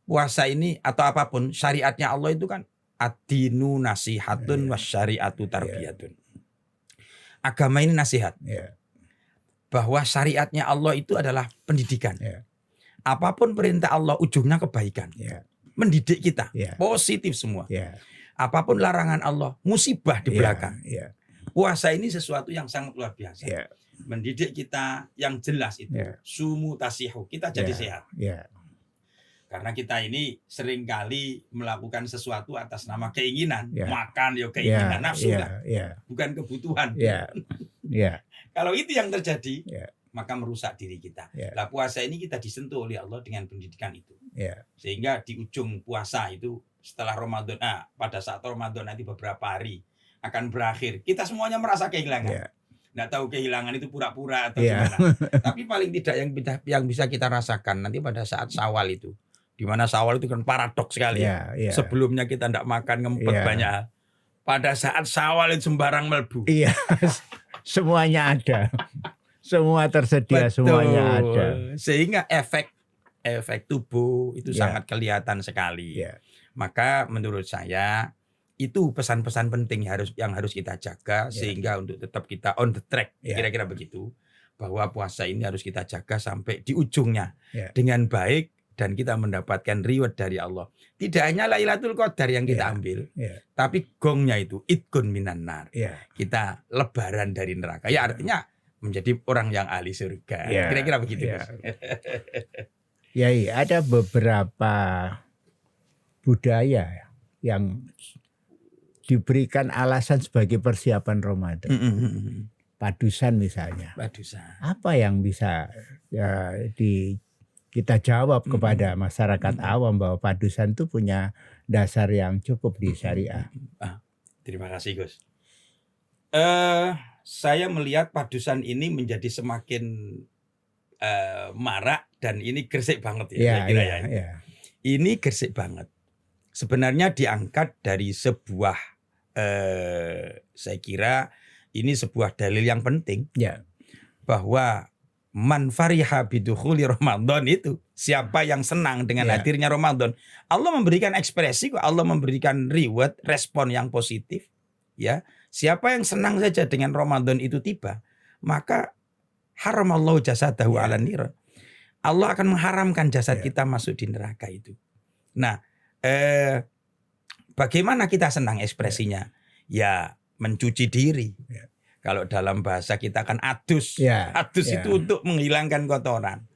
Speaker 2: puasa ini atau apapun syariatnya Allah itu kan ad-dinu nasihatun
Speaker 1: Ya.
Speaker 2: wasyariatu tarbiyatun. agama ini nasihat.
Speaker 1: Ya.
Speaker 2: Bahwa syariatnya Allah itu adalah pendidikan.
Speaker 1: Ya.
Speaker 2: Apapun perintah Allah ujungnya kebaikan.
Speaker 1: Ya.
Speaker 2: Mendidik kita.
Speaker 1: Ya.
Speaker 2: Positif semua.
Speaker 1: Ya.
Speaker 2: Apapun larangan Allah musibah di belakang.
Speaker 1: Ya.
Speaker 2: Puasa ini sesuatu yang sangat luar biasa.
Speaker 1: Ya.
Speaker 2: Mendidik kita yang jelas itu.
Speaker 1: Ya.
Speaker 2: Sumu tasihu. Kita jadi sehat.
Speaker 1: Ya.
Speaker 2: Karena kita ini seringkali melakukan sesuatu atas nama keinginan.
Speaker 1: Ya.
Speaker 2: Makan ya keinginan, nafsu kan. Bukan kebutuhan.
Speaker 1: Ya. Ya.
Speaker 2: Kalau itu yang terjadi,
Speaker 1: Ya.
Speaker 2: maka merusak diri kita.
Speaker 1: Ya.
Speaker 2: Nah, puasa ini kita disentuh oleh Allah dengan pendidikan itu.
Speaker 1: Ya.
Speaker 2: Sehingga di ujung puasa itu setelah Ramadan, pada saat Ramadan nanti beberapa hari akan berakhir. Kita semuanya merasa kehilangan.
Speaker 1: Ya.
Speaker 2: Nggak tahu kehilangan itu pura-pura atau
Speaker 1: Ya.
Speaker 2: gimana. Tapi paling tidak yang bisa kita rasakan nanti pada saat Syawal itu. Di mana Syawal itu kan paradoks sekali.
Speaker 1: Ya. Ya.
Speaker 2: Sebelumnya kita tidak makan ngempet
Speaker 1: Ya.
Speaker 2: banyak hal. Pada saat Syawal itu sembarang melbu.
Speaker 1: Iya. Semuanya ada. Semua tersedia,
Speaker 2: Betul.
Speaker 1: semuanya ada.
Speaker 2: Sehingga efek tubuh itu
Speaker 1: Ya.
Speaker 2: sangat kelihatan sekali.
Speaker 1: Ya.
Speaker 2: Maka menurut saya itu pesan-pesan penting yang harus kita jaga sehingga untuk tetap kita on the track.
Speaker 1: Ya.
Speaker 2: Kira-kira begitu. Bahwa puasa ini harus kita jaga sampai di ujungnya
Speaker 1: Ya.
Speaker 2: dengan baik dan kita mendapatkan reward dari Allah. Tidak hanya Lailatul Qadar yang kita
Speaker 1: Ya.
Speaker 2: ambil,
Speaker 1: Ya.
Speaker 2: tapi gongnya itu itqun minan nar.
Speaker 1: Ya.
Speaker 2: Kita lebaran dari neraka. Ya artinya menjadi orang yang ahli surga.
Speaker 1: Ya.
Speaker 2: Kira-kira begitu.
Speaker 1: Ya.
Speaker 2: Gus.
Speaker 1: Ya, ada beberapa budaya yang diberikan alasan sebagai persiapan Ramadan. Padusan misalnya.
Speaker 2: Padusan.
Speaker 1: Apa yang bisa kita jawab kepada masyarakat awam bahwa padusan itu punya dasar yang cukup di syariah?
Speaker 2: Terima kasih Gus. Saya melihat padusan ini menjadi semakin marak dan ini gersik banget ya. Saya kira ya. Ini gersik banget. Sebenarnya diangkat dari sebuah saya kira ini sebuah dalil yang penting.
Speaker 1: Ya.
Speaker 2: Bahwa man fariha bidukhuli Ramadan itu siapa yang senang dengan hadirnya Ramadan, Allah memberikan ekspresi, Allah memberikan reward, respon yang positif. Ya, siapa yang senang saja dengan Ramadan itu tiba, maka haramallahu jasadahu ala niran. Allah akan mengharamkan jasad kita masuk di neraka itu. Nah, bagaimana kita senang ekspresinya? Ya, mencuci diri. Kalau dalam bahasa kita kan adus. Adus itu untuk menghilangkan kotoran.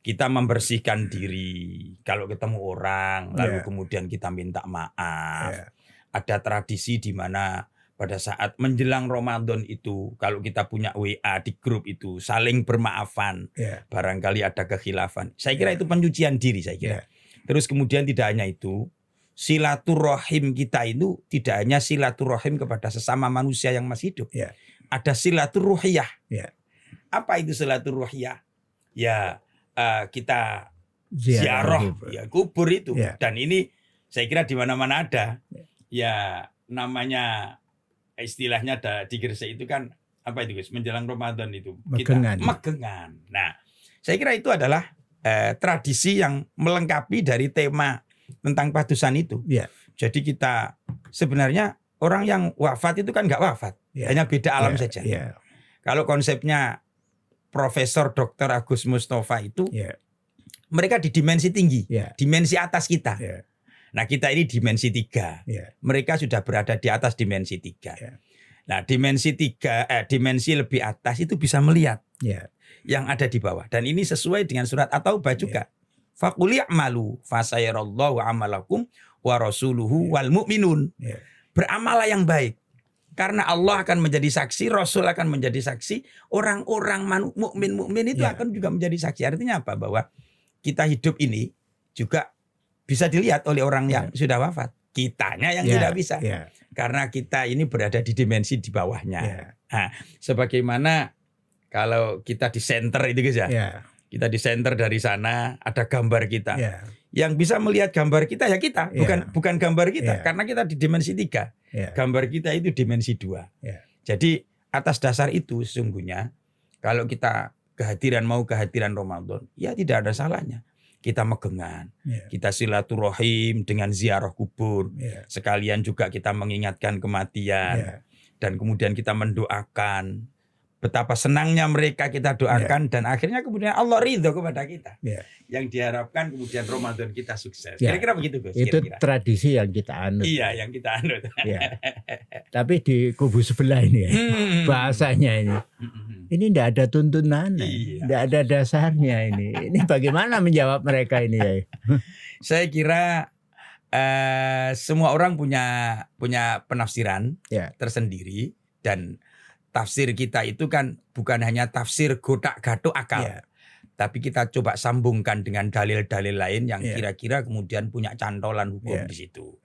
Speaker 2: Kita membersihkan diri. Kalau ketemu orang, lalu kemudian kita minta maaf. Ada tradisi di mana pada saat menjelang Ramadan itu, kalau kita punya WA di grup itu, saling bermaafan. Barangkali ada kekhilafan. Saya kira itu pencucian diri, saya kira. Terus kemudian tidak hanya itu, silaturahim kita itu tidak hanya silaturahim kepada sesama manusia yang masih hidup. Ada silaturruhiyah. Apa itu silaturruhiyah? Ya, kita ziarah kubur itu. Dan ini saya kira di mana-mana ada. Ya, namanya istilahnya di Gresik itu kan apa itu Gus? Menjelang Ramadan itu
Speaker 1: Megengan.
Speaker 2: Kita megengan. Nah, saya kira itu adalah tradisi yang melengkapi dari tema tentang padusan itu. Jadi kita sebenarnya orang yang wafat itu kan nggak wafat, hanya beda alam saja. Kalau konsepnya Profesor Dr. Agus Mustafa itu, mereka di dimensi tinggi, dimensi atas kita. Nah kita ini dimensi 3, mereka sudah berada di atas dimensi 3. Nah dimensi 3, dimensi lebih atas itu bisa melihat yang ada di bawah. Dan ini sesuai dengan surat At-Taubah juga. Faqul i'malu fasayarallahu amalakum wa rasuluhu wal mu'minun. Beramalah yang baik. Karena Allah akan menjadi saksi, Rasul akan menjadi saksi, orang-orang mukmin itu akan juga menjadi saksi. Artinya apa? Bahwa kita hidup ini juga bisa dilihat oleh orang yang sudah wafat. Kitanya yang tidak bisa. Karena kita ini berada di dimensi di bawahnya. Nah, sebagaimana kalau kita di center itu guys ya. Kita di center dari sana ada gambar kita. Yang bisa melihat gambar kita ya kita, bukan gambar kita, karena kita di dimensi 3. Gambar kita itu dimensi 2. Jadi atas dasar itu sesungguhnya kalau kita mau kehadiran Ramadan, ya tidak ada salahnya. Kita megengan, kita silaturahim dengan ziarah kubur, sekalian juga kita mengingatkan kematian, dan kemudian kita mendoakan betapa senangnya mereka kita doakan dan akhirnya kemudian Allah ridho kepada kita. Yang diharapkan kemudian Ramadan kita sukses. Kira-kira begitu, Gus.
Speaker 1: Itu
Speaker 2: kira-kira
Speaker 1: tradisi yang kita anut.
Speaker 2: Iya, yang kita anut.
Speaker 1: Tapi di kubu sebelah ini ya, bahasanya ini tidak ada tuntunan, tidak ada dasarnya ini. Ini bagaimana menjawab mereka ini ya?
Speaker 2: Saya kira semua orang punya penafsiran tersendiri dan tafsir kita itu kan bukan hanya tafsir gotak-gatuk akal, tapi kita coba sambungkan dengan dalil-dalil lain yang kira-kira kemudian punya cantolan hukum di situ.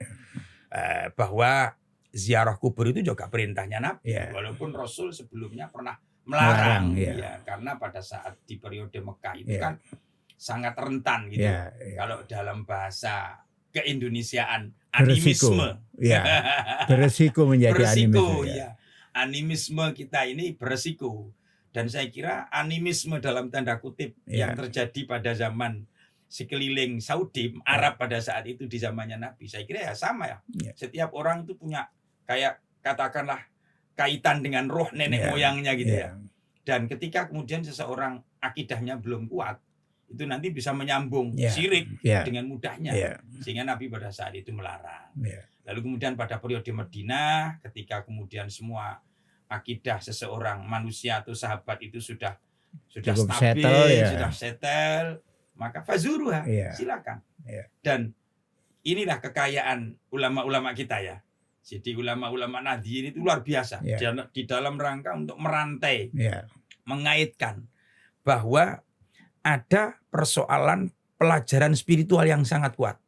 Speaker 2: Bahwa ziarah kubur itu juga perintahnya Nabi, walaupun Rasul sebelumnya pernah melarang, karena pada saat di periode Mekah itu kan sangat rentan gitu. Kalau dalam bahasa keindonesiaan animisme,
Speaker 1: beresiko menjadi
Speaker 2: animisme. Animisme kita ini beresiko, dan saya kira animisme dalam tanda kutip yang terjadi pada zaman sekeliling Saudi Arab pada saat itu di zamannya Nabi, saya kira ya sama ya. Setiap orang itu punya kayak katakanlah kaitan dengan roh nenek moyangnya gitu ya. Dan ketika kemudian seseorang akidahnya belum kuat, itu nanti bisa menyambung syirik dengan mudahnya, sehingga Nabi pada saat itu melarang. Lalu kemudian pada periode Madinah, ketika kemudian semua akidah seseorang manusia atau sahabat itu sudah stabil, sudah settle, maka fazuruha, silakan. Dan inilah kekayaan ulama-ulama kita ya. Jadi ulama-ulama Nahdliyin itu luar biasa di dalam rangka untuk merantai, mengaitkan bahwa ada persoalan pelajaran spiritual yang sangat kuat.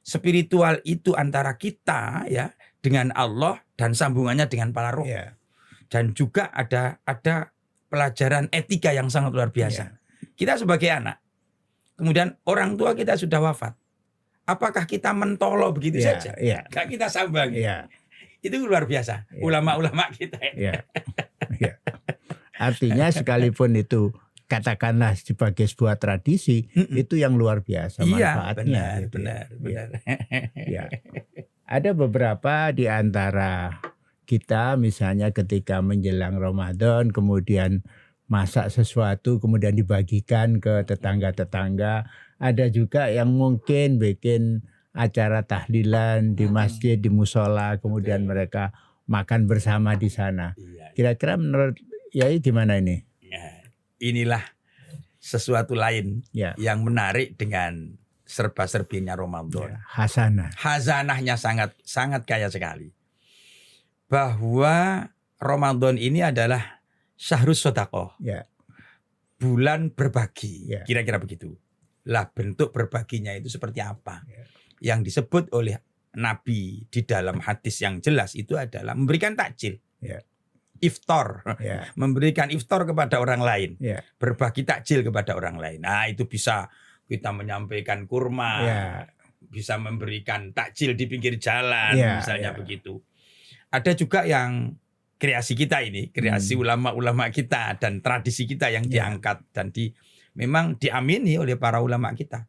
Speaker 2: Spiritual itu antara kita ya dengan Allah dan sambungannya dengan para roh. Dan juga ada pelajaran etika yang sangat luar biasa. Kita sebagai anak, kemudian orang tua kita sudah wafat. Apakah kita mentolo begitu saja? Gak kita sambangi. Itu luar biasa. Ulama-ulama kita.
Speaker 1: Artinya sekalipun itu katakanlah sebagai sebuah tradisi, itu yang luar biasa manfaatnya.
Speaker 2: Benar.
Speaker 1: Ada beberapa di antara kita misalnya ketika menjelang Ramadan kemudian masak sesuatu kemudian dibagikan ke tetangga-tetangga. Ada juga yang mungkin bikin acara tahlilan di masjid, di musola, kemudian mereka makan bersama di sana. Kira-kira menurut Yai gimana ini?
Speaker 2: Inilah sesuatu lain yang menarik dengan serba-serbinya Ramadan. Hazanahnya sangat kaya sekali. Bahwa Ramadan ini adalah syahrus sedekah. Bulan berbagi. Kira-kira begitu. Lah bentuk berbaginya itu seperti apa? Yang disebut oleh Nabi di dalam hadis yang jelas itu adalah memberikan takjil. Iftar, memberikan iftar kepada orang lain, berbagi takjil kepada orang lain. Nah itu bisa kita menyampaikan kurma, bisa memberikan takjil di pinggir jalan, misalnya begitu. Ada juga yang kreasi kita ini, kreasi ulama-ulama kita dan tradisi kita yang diangkat dan memang diamini oleh para ulama kita.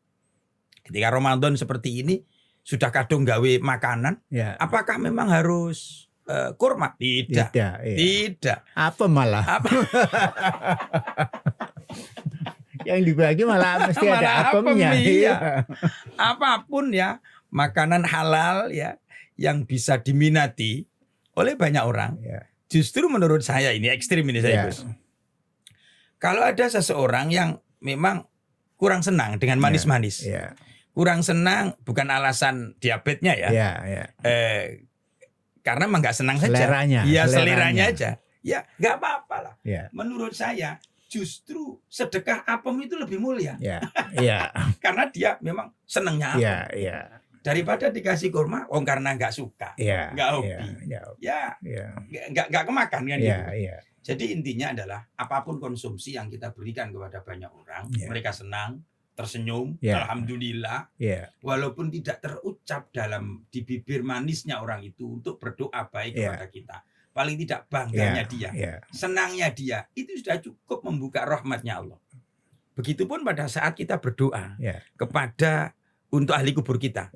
Speaker 2: Ketika Ramadan seperti ini sudah kadung gawe makanan, apakah memang harus kurma? Tidak.
Speaker 1: Apa malah? Yang dibagi malah mesti ada apemnya.
Speaker 2: Apapun ya, makanan halal ya yang bisa diminati oleh banyak orang. Justru menurut saya ini ekstrim ini saya Gus. Kalau ada seseorang yang memang kurang senang dengan manis-manis, kurang senang bukan alasan diabetesnya karena emang nggak senang saja, seleranya aja, nggak apa-apa lah. Menurut saya justru sedekah apem itu lebih mulia, karena dia memang senangnya apem. Daripada dikasih kurma, karena nggak suka, nggak hobi, nggak kemakan kan gitu. Jadi intinya adalah apapun konsumsi yang kita berikan kepada banyak orang, mereka senang, tersenyum, alhamdulillah, walaupun tidak terucap di bibir manisnya orang itu untuk berdoa baik kepada kita. Paling tidak bangganya dia, senangnya dia, itu sudah cukup membuka rahmatnya Allah. Begitupun pada saat kita berdoa kepada untuk ahli kubur kita,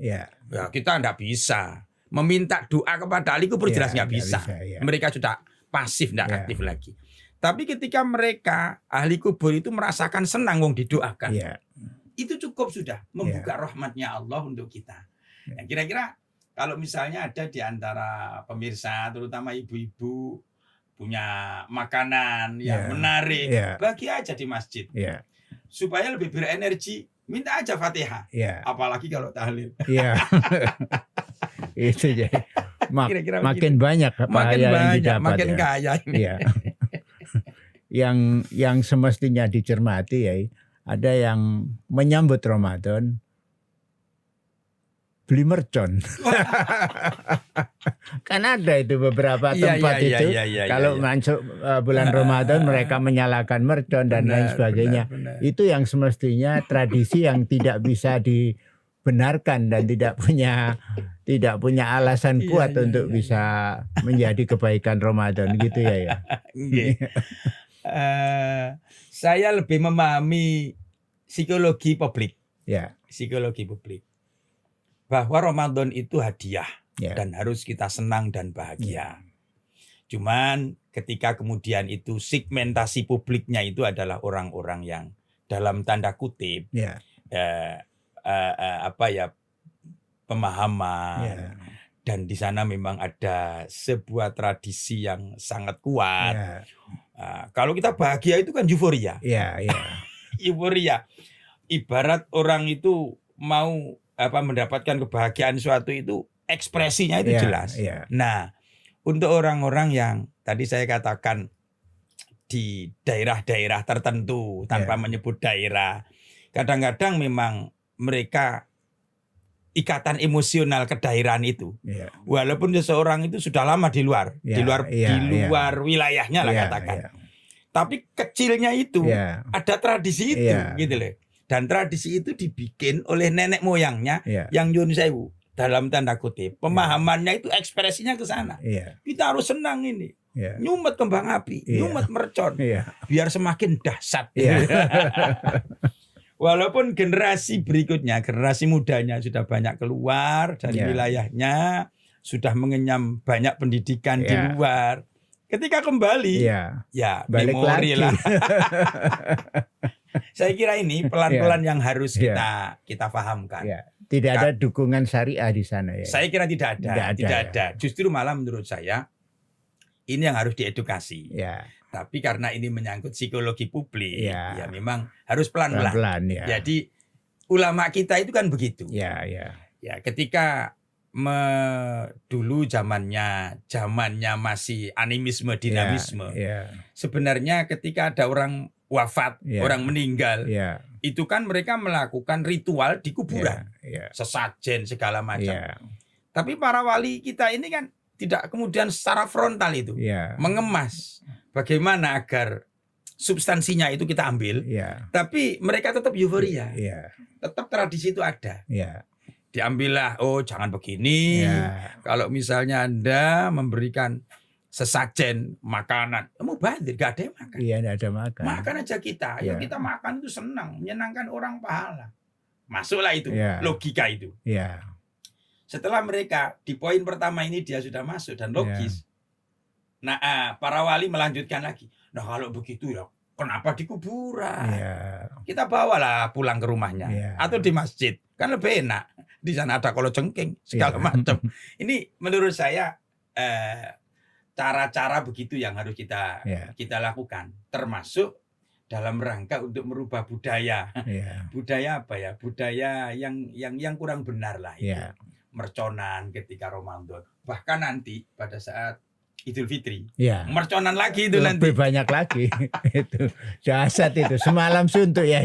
Speaker 2: kita tidak bisa meminta doa kepada ahli kubur, jelas nggak bisa. Mereka sudah pasif, tidak aktif lagi. Tapi ketika mereka ahli kubur itu merasakan senang wong didoakan,
Speaker 1: Iya.
Speaker 2: itu cukup sudah membuka rahmatnya Allah untuk kita. Nah, kira-kira kalau misalnya ada di antara pemirsa, terutama ibu-ibu, punya makanan yang menarik, bagi aja di masjid. Supaya lebih berenergi, minta aja Fatihah. Apalagi kalau tahlil.
Speaker 1: Itu jadi
Speaker 2: Kira-kira
Speaker 1: makin
Speaker 2: begitu.
Speaker 1: banyak
Speaker 2: Makin
Speaker 1: yang
Speaker 2: banyak,
Speaker 1: didapat,
Speaker 2: makin kaya ini.
Speaker 1: Iya. yang semestinya dicermati ya, ada yang menyambut Ramadan beli mercon. Kan ada itu beberapa tempat itu. Kalau masuk bulan Ramadan mereka menyalakan mercon dan lain sebagainya.
Speaker 2: Benar.
Speaker 1: Itu yang semestinya tradisi yang tidak bisa dibenarkan dan tidak punya alasan kuat untuk bisa menjadi kebaikan Ramadan gitu ya.
Speaker 2: Saya lebih memahami psikologi publik. Psikologi publik. Bahwa Ramadan itu hadiah dan harus kita senang dan bahagia. Cuman ketika kemudian itu segmentasi publiknya itu adalah orang-orang yang dalam tanda kutip pemahaman dan di sana memang ada sebuah tradisi yang sangat kuat. Kalau kita bahagia itu kan euforia. Euforia. Ibarat orang itu mau mendapatkan kebahagiaan suatu itu ekspresinya itu jelas. Nah, untuk orang-orang yang tadi saya katakan di daerah-daerah tertentu tanpa menyebut daerah, kadang-kadang memang mereka ikatan emosional kedaerahan itu. Walaupun seseorang itu sudah lama di luar wilayahnya lah katakan. Tapi kecilnya itu ada tradisi itu gitu loh. Dan tradisi itu dibikin oleh nenek moyangnya yang nyun sewu dalam tanda kutip. Pemahamannya itu ekspresinya ke sana. Kita harus senang ini. Nyumet kembang api, nyumet mercon. Biar semakin dahsyat. Walaupun generasi berikutnya, generasi mudanya sudah banyak keluar dari wilayahnya, sudah mengenyam banyak pendidikan di luar. Ketika kembali,
Speaker 1: balik
Speaker 2: memori
Speaker 1: lagi
Speaker 2: lah. Saya kira ini pelan-pelan yang harus kita pahamkan.
Speaker 1: Tidak ada dukungan syariah di sana ya.
Speaker 2: Saya kira tidak ada. Justru malah menurut saya ini yang harus diedukasi. Tapi karena ini menyangkut psikologi publik, ya memang harus pelan-pelan. Jadi ulama kita itu kan begitu. Ya, ketika dulu zamannya masih animisme, dinamisme. Sebenarnya ketika ada orang wafat, orang meninggal, itu kan mereka melakukan ritual di kuburan, sesajen segala macam. Tapi para wali kita ini kan tidak kemudian secara frontal itu mengemas bagaimana agar substansinya itu kita ambil, tapi mereka tetap euforia, tetap tradisi itu ada. Diambillah, oh jangan begini, kalau misalnya Anda memberikan sesajen makanan, mau bandir, gak ada yang makan.
Speaker 1: Gak ada makan.
Speaker 2: Makan aja kita, yang kita makan itu senang, menyenangkan orang pahala. Masuklah itu, logika itu. Setelah mereka di poin pertama ini dia sudah masuk dan logis. Nah, para wali melanjutkan lagi. Nah kalau begitu ya, kenapa di kuburan? Kita bawalah pulang ke rumahnya atau di masjid, kan lebih enak. Di sana ada kolocengking segala macam. Ini menurut saya cara-cara begitu yang harus kita lakukan, termasuk dalam rangka untuk merubah budaya. Budaya apa ya? Budaya yang kurang benar lah itu. Merconan ketika Ramadan. Bahkan nanti pada saat Idul Fitri, merconan lagi itu nanti.
Speaker 1: Lebih banyak lagi. Itu dahsyat itu. Semalam suntuk ya.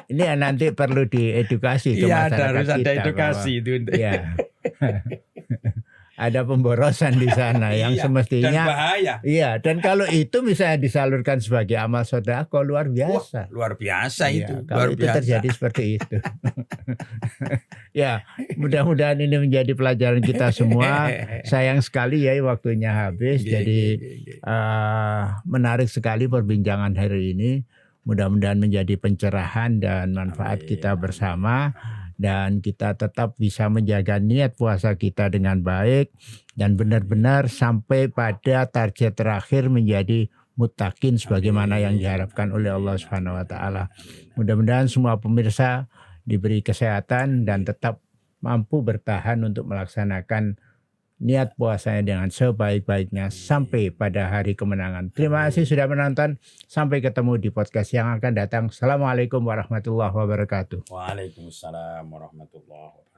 Speaker 1: Ini nanti perlu diedukasi ke masyarakat kita.
Speaker 2: Harus ada edukasi itu.
Speaker 1: Ada pemborosan di sana yang semestinya.
Speaker 2: Dan bahaya.
Speaker 1: Dan kalau itu misalnya disalurkan sebagai amal sedekah, luar biasa.
Speaker 2: Luar biasa itu.
Speaker 1: Kalau itu terjadi seperti itu. Mudah-mudahan ini menjadi pelajaran kita semua. Sayang sekali ya waktunya habis. Jadi menarik sekali perbincangan hari ini. Mudah-mudahan menjadi pencerahan dan manfaat kita bersama. Dan kita tetap bisa menjaga niat puasa kita dengan baik. Dan benar-benar sampai pada target terakhir menjadi muttaqin sebagaimana yang diharapkan oleh Allah Subhanahu wa taala. Mudah-mudahan semua pemirsa diberi kesehatan dan tetap mampu bertahan untuk melaksanakan niat puasanya dengan sebaik-baiknya sampai pada hari kemenangan. Terima kasih sudah menonton. Sampai ketemu di podcast yang akan datang. Assalamualaikum warahmatullahi wabarakatuh.
Speaker 2: Waalaikumsalam warahmatullahi wabarakatuh.